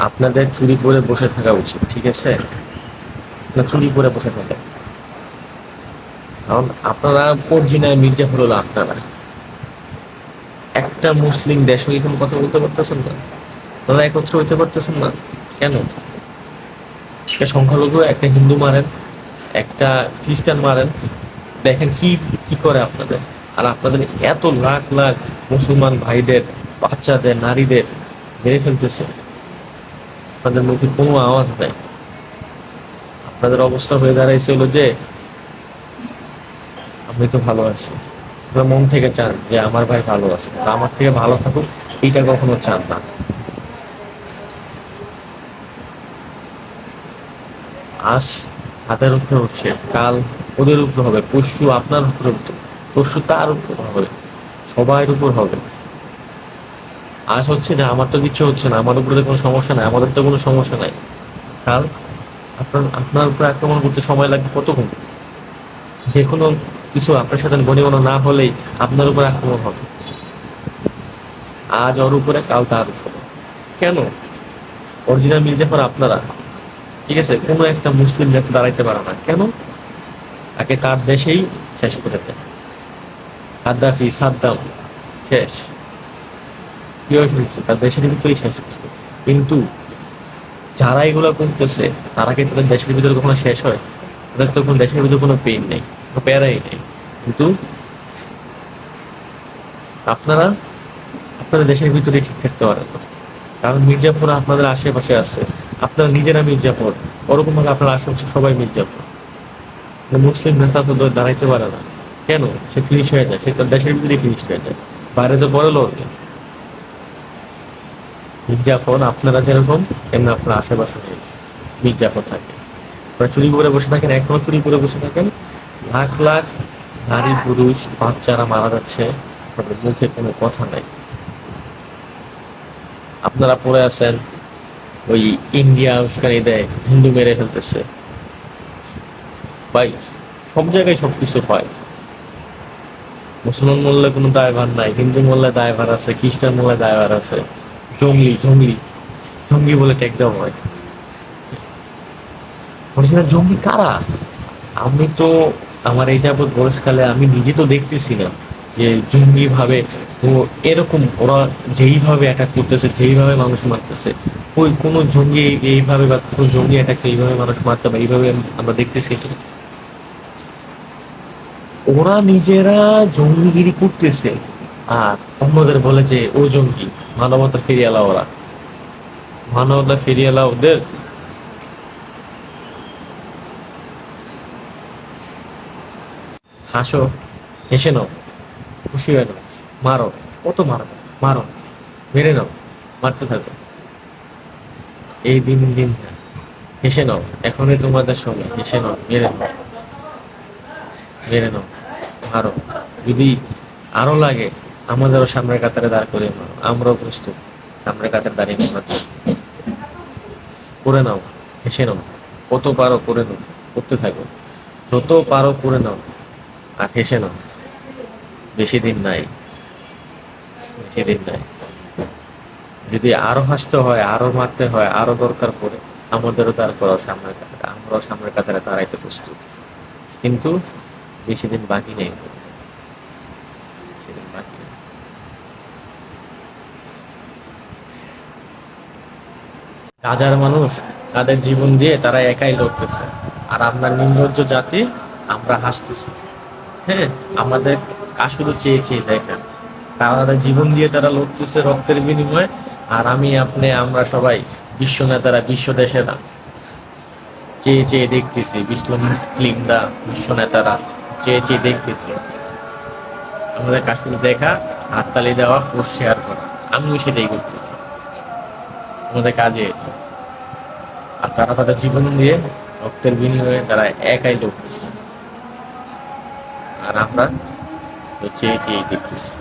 আপনাদের চুরি করে বসে থাকা উচিত, ঠিক আছে? না, চুরি করে বসে থাকেন, কারণ আপনারা অরিজিনাল মির্জাফর হলো আপনারা। একটা মুসলিম দেশও এখন কথা বলতে পারতেছেন না, আপনারা একত্র হইতে পারতেছেন না কেন? একটা সংখ্যালঘু একটা হিন্দু মারেন, একটা খ্রিস্টান মারেন, দেখেন কি কি করে আপনাদের। আর আপনাদের এত লাখ লাখ মুসলমান ভাইদের, বাচ্চাদের, নারীদের মেরে ফেলতেছে, আপনাদের মুখে কোনো আওয়াজ নাই। আপনাদের অবস্থা হয়ে দাঁড়াইছে হলো যে আমি তো ভালো আছি, আপনারা মন থেকে চান যে আমার ভাই ভালো আছে, তা আমার থেকে ভালো থাকুক এইটা কখনো চান না। আজ তাদের উপরে হচ্ছে, কাল ওদের উপর হবে, পরশু আপনার উপরে হতো, পরশু তার উপর হবে, সবার উপর হবে। আজ হচ্ছে যে আমার তো কিছু হচ্ছে না, আমার উপরে তো কোনো সমস্যা নাই, আমাদের তো কোনো সমস্যা নাই, কাল আপনার আপনার উপরে আক্রমণ করতে সময় লাগবে কতক্ষণ? যে কোনো কিছু আপনার সাথে বনিবনা না হলেই আপনার উপর আক্রমণ হবে। আজ ওর উপরে, কাল তার উপরে। কেন? অরিজিনাল মির্জাফর আপনারা, ঠিক আছে? কোনো একটা মুসলিম নেতা দাঁড়াইতে পারে না কেন? তাকে তার দেশেই শেষ করে দেয়। গাদ্দাফি, সাদ্দাম শেষ, কি হয়েছে তার দেশের ভিতরেই শেষ করছে। কিন্তু যারা এগুলো করতেছে তারা কি তাদের দেশের ভিতরে কখনো শেষ হয়? তাদের তো কোনো দেশের ভিতরে কোনো পেইন নেই, কোনো প্যারাই নেই। কিন্তু আপনারা আপনাদের দেশের ভিতরেই ঠিক থাকতে পারেন না, কারণ মির্জাফর আপনাদের আশেপাশে আছে, আপনারা নিজেরা মির্জাফর, ওরকম ভাবে আপনার আশেপাশে সবাই মির্জাফর। মুসলিম নেতা তো দাঁড়াইতে পারে না কেন? সে ফিনিশ হয়ে যায়, সে তার দেশের ভিতরেই ফিনিশ হয়ে যায়, বাইরে তো পরে লড়বে। মির্জাফর আপনারা যেরকম, তেমনি আপনার আশেপাশে মির্জাফর থাকে। আপনারা চুরি করে বসে থাকেন, এখনো চুরি করে বসে থাকেন, লাখ লাখ নারী পুরুষ বাচ্চারা মারা যাচ্ছে, আপনাদের মুখে কোনো কথা নাই। আপনারা পড়ে আছেন ওই ইন্ডিয়া উস্কানি দেয়, হিন্দু মেরে ফেলতেছে। ভাই, সব জায়গায় সবকিছু হয়, মুসলমান মোল্লার কোনো দায়ভার নাই, হিন্দু মোল্লার দায়ভার আছে, খ্রিস্টান মোল্লার দায়ভার আছে। জঙ্গলি জঙ্গলি জঙ্গি বলে ট্যাগ দেওয়া হয়। অরিজিনাল জঙ্গি কারা? আমি তো আমার এই যাবৎ বয়সকালে আমি নিজে তো দেখতেছি না যে জঙ্গি ভাবে ও এরকম ওরা যেইভাবে অ্যাটাক করতেছে, যেইভাবে মানুষ মারতেছে, ওই কোনো জঙ্গি এইভাবে বা কোনো জঙ্গি অ্যাটাক এইভাবে মানুষ মারতে বা এইভাবে আমরা দেখতেছি না। ওরা নিজেরা জঙ্গিগিরি করতেছে আর অন্যদের বলে যে ও জঙ্গি। মানবতা ফিরিয়ে এলা ওরা, মানবতা ফিরিয়ে এলা ওদের। হাসো, হেসে নাও, খুশি হয়ে নাও, মারো, কত মারো, মারো, মেরে নাও, মারতে থাকো, এই দিন দিন না। হেসে নাও, এখনই তোমাদের সময়, হেসে নাও, মেরে নাও, মেরে নাও, মারো। যদি আরো লাগে আমাদেরও সামনের কাতারে দাঁড় করে মারো, আমরাও প্রস্তুত সামনের কাতারে দাঁড়িয়ে মারার জন্য। করে নাও, হেসে নাও, কত পারো করে নাও, করতে থাকো, যত পারো করে নাও, আর হেসে নাও। বেশি দিন নাই, বেশি দিন নাই। যদি আরো হাসতে হয়, আরো মারতে হয়, আরো দরকার পড়ে, আমাদেরও দাঁড় করাও সামনের কাতারে, আমরাও সামনের কাতারে দাঁড়াইতে প্রস্তুত। কিন্তু বেশি দিন বাকি নেই, বেশি দিন বাকি নেই। হাজার মানুষ তাদের জীবন দিয়ে তারা একাই লড়তেছে, আর আমরা নির্লজ্জ জাতি, আমরা হাসতেছি। হ্যাঁ, আমাদের কাজ শুধু চেয়ে চেয়ে দেখা, তারা তাদের জীবন দিয়ে তারা লড়তেছে রক্তের বিনিময়ে, আর আমি আপনি আমরা সবাই বিশ্ব নেতারা, বিশ্ব দেশেরা চেয়ে চেয়ে দেখতেছি, বিশ্ব মুসলিমরা, বিশ্ব নেতারা চেয়ে চেয়ে দেখতেছি। আমাদের কাজ শুধু দেখা, হাততালি দেওয়া, পোস্ট শেয়ার করা, আমিও সেটাই করতেছি, আমাদের কাজে এটা। আর তারা তাদের জীবন দিয়ে রক্তের বিনিময়ে তারা একাই লড়তেছে, আর আমরা তো চেয়ে চেয়ে দেখতেছি।